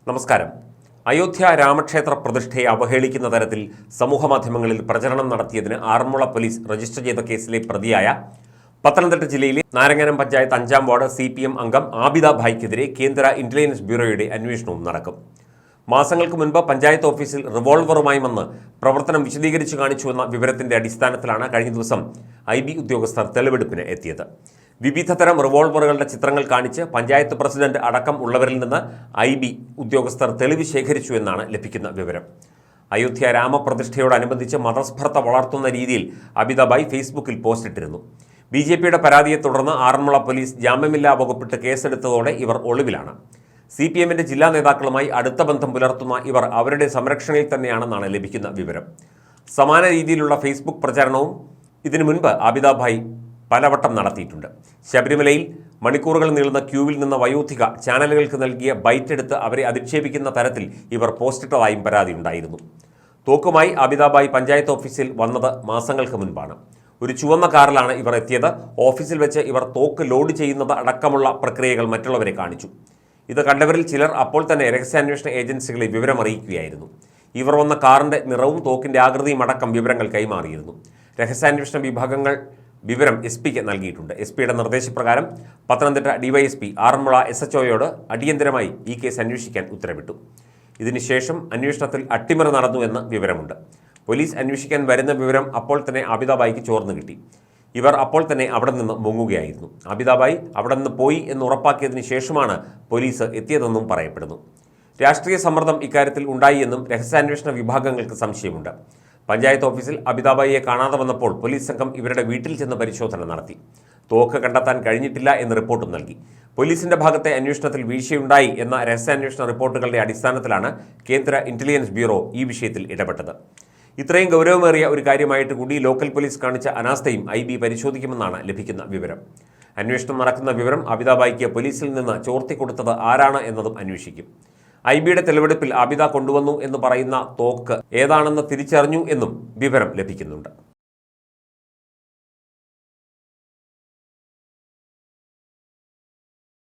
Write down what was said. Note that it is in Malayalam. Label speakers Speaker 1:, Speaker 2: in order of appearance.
Speaker 1: നമസ്കാരം. അയോധ്യ രാമക്ഷേത്ര പ്രതിഷ്ഠയെ അവഹേളിക്കുന്ന തരത്തിൽ സമൂഹമാധ്യമങ്ങളിൽ പ്രചരണം നടത്തിയതിന് ആറന്മുള പോലീസ് രജിസ്റ്റർ ചെയ്ത കേസിലെ പ്രതിയായ പത്തനംതിട്ട ജില്ലയിലെ നാരങ്ങാനം പഞ്ചായത്ത് 5-ാം വാർഡ് CPM അംഗം ആബിദ ഭായ്ക്കെതിരെ കേന്ദ്ര ഇന്റലിജൻസ് ബ്യൂറോയുടെ അന്വേഷണവും നടക്കും. മാസങ്ങൾക്ക് മുൻപ് പഞ്ചായത്ത് ഓഫീസിൽ റിവോൾവറുമായി വന്ന് പ്രവർത്തനം വിശദീകരിച്ചു കാണിച്ചുവെന്ന വിവരത്തിന്റെ അടിസ്ഥാനത്തിലാണ് കഴിഞ്ഞ ദിവസം IB ഉദ്യോഗസ്ഥർ തെളിവെടുപ്പിന് എത്തിയത്. വിവിധ തരം റിവോൾവറുകളുടെ ചിത്രങ്ങൾ കാണിച്ച് പഞ്ചായത്ത് പ്രസിഡന്റ് അടക്കം ഉള്ളവരിൽ നിന്ന് IB ഉദ്യോഗസ്ഥർ തെളിവ് ശേഖരിച്ചു എന്നാണ് ലഭിക്കുന്ന വിവരം. അയോധ്യ രാമപ്രതിഷ്ഠയോടനുബന്ധിച്ച് മതസ്പർദ്ധ വളർത്തുന്ന രീതിയിൽ ആബിദ ഭായ് ഫേസ്ബുക്കിൽ പോസ്റ്റിട്ടിരുന്നു. BJPയുടെ പരാതിയെ തുടർന്ന് ആറന്മുള പോലീസ് ജാമ്യമില്ലാ വകുപ്പിട്ട് കേസെടുത്തതോടെ ഇവർ ഒളിവിലാണ്. CPMന്റെ ജില്ലാ നേതാക്കളുമായി അടുത്ത ബന്ധം പുലർത്തുന്ന ഇവർ അവരുടെ സംരക്ഷണയിൽ തന്നെയാണെന്നാണ് ലഭിക്കുന്ന വിവരം. സമാന രീതിയിലുള്ള ഫേസ്ബുക്ക് പ്രചാരണവും ഇതിനു മുൻപ് ആബിദ ഭായ് പലവട്ടം നടത്തിയിട്ടുണ്ട്. ശബരിമലയിൽ മണിക്കൂറുകൾ നീളുന്ന ക്യൂവിൽ നിന്ന വയോധിക ചാനലുകൾക്ക് നൽകിയ ബൈറ്റ് എടുത്ത് അവരെ അധിക്ഷേപിക്കുന്ന തരത്തിൽ ഇവർ പോസ്റ്റിട്ടതായും പരാതിയുണ്ടായിരുന്നു. തോക്കുമായി ആബിദ ഭായ് പഞ്ചായത്ത് ഓഫീസിൽ വന്നത് മാസങ്ങൾക്ക് മുൻപാണ്. ഒരു ചുവന്ന കാറിലാണ് ഇവർ എത്തിയത്. ഓഫീസിൽ വെച്ച് ഇവർ തോക്ക് ലോഡ് ചെയ്യുന്നത് അടക്കമുള്ള പ്രക്രിയകൾ മറ്റുള്ളവരെ കാണിച്ചു. ഇത് കണ്ടവരിൽ ചിലർ അപ്പോൾ തന്നെ രഹസ്യാന്വേഷണ ഏജൻസികളെ വിവരമറിയിക്കുകയായിരുന്നു. ഇവർ വന്ന കാറിൻ്റെ നിറവും തോക്കിൻ്റെ ആകൃതിയും അടക്കം വിവരങ്ങൾ കൈമാറിയിരുന്നു. രഹസ്യാന്വേഷണ വിഭാഗങ്ങൾ വിവരം SP-ക്ക് നൽകിയിട്ടുണ്ട്. SP-യുടെ നിർദ്ദേശപ്രകാരം പത്തനംതിട്ട DYSP ആറന്മുള SHOയോട് അടിയന്തരമായി ഈ കേസ് അന്വേഷിക്കാൻ ഉത്തരവിട്ടു. ഇതിനുശേഷം അന്വേഷണത്തിൽ അട്ടിമറി നടന്നുവെന്ന് വിവരമുണ്ട്. പോലീസ് അന്വേഷിക്കാൻ വരുന്ന വിവരം അപ്പോൾ തന്നെ ആബിദ ഭായ്ക്ക് ചോർന്നു കിട്ടി. ഇവർ അപ്പോൾ തന്നെ അവിടെ നിന്ന് മുങ്ങുകയായിരുന്നു. ആബിദ ഭായ് അവിടെ നിന്ന് പോയി എന്ന് ഉറപ്പാക്കിയതിന് ശേഷമാണ് പോലീസ് എത്തിയതെന്നും പറയപ്പെടുന്നു. രാഷ്ട്രീയ സമ്മർദ്ദം ഇക്കാര്യത്തിൽ ഉണ്ടായി എന്നും രഹസ്യാന്വേഷണ വിഭാഗങ്ങൾക്ക് സംശയമുണ്ട്. പഞ്ചായത്ത് ഓഫീസിൽ ആബിദ ഭായിയെ കാണാതെ വന്നപ്പോൾ പോലീസ് സംഘം ഇവരുടെ വീട്ടിൽ ചെന്ന് പരിശോധന നടത്തി. തോക്ക് കണ്ടെത്താൻ കഴിഞ്ഞിട്ടില്ല എന്ന് റിപ്പോർട്ടും നൽകി. പോലീസിന്റെ ഭാഗത്തെ അന്വേഷണത്തിൽ വീഴ്ചയുണ്ടായി എന്ന രഹസ്യാന്വേഷണ റിപ്പോർട്ടുകളുടെ അടിസ്ഥാനത്തിലാണ് കേന്ദ്ര ഇന്റലിജൻസ് ബ്യൂറോ ഈ വിഷയത്തിൽ ഇടപെട്ടത്. ഇത്രയും ഗൗരവമേറിയ ഒരു കാര്യമായിട്ട് കൂടി ലോക്കൽ പോലീസ് കാണിച്ച അനാസ്ഥയും IB പരിശോധിക്കുമെന്നാണ് ലഭിക്കുന്ന വിവരം. അന്വേഷണം നടക്കുന്ന വിവരം ആബിദ ഭായ്ക്ക് പോലീസിൽ നിന്ന് ചോർത്തിക്കൊടുത്തത് ആരാണ് എന്നതും അന്വേഷിക്കും. IBയുടെ തെളിവെടുപ്പിൽ ആബിദ കൊണ്ടുവന്നു എന്ന് പറയുന്ന തോക്ക് ഏതാണെന്ന് തിരിച്ചറിഞ്ഞു എന്നും വിവരം ലഭിക്കുന്നുണ്ട്.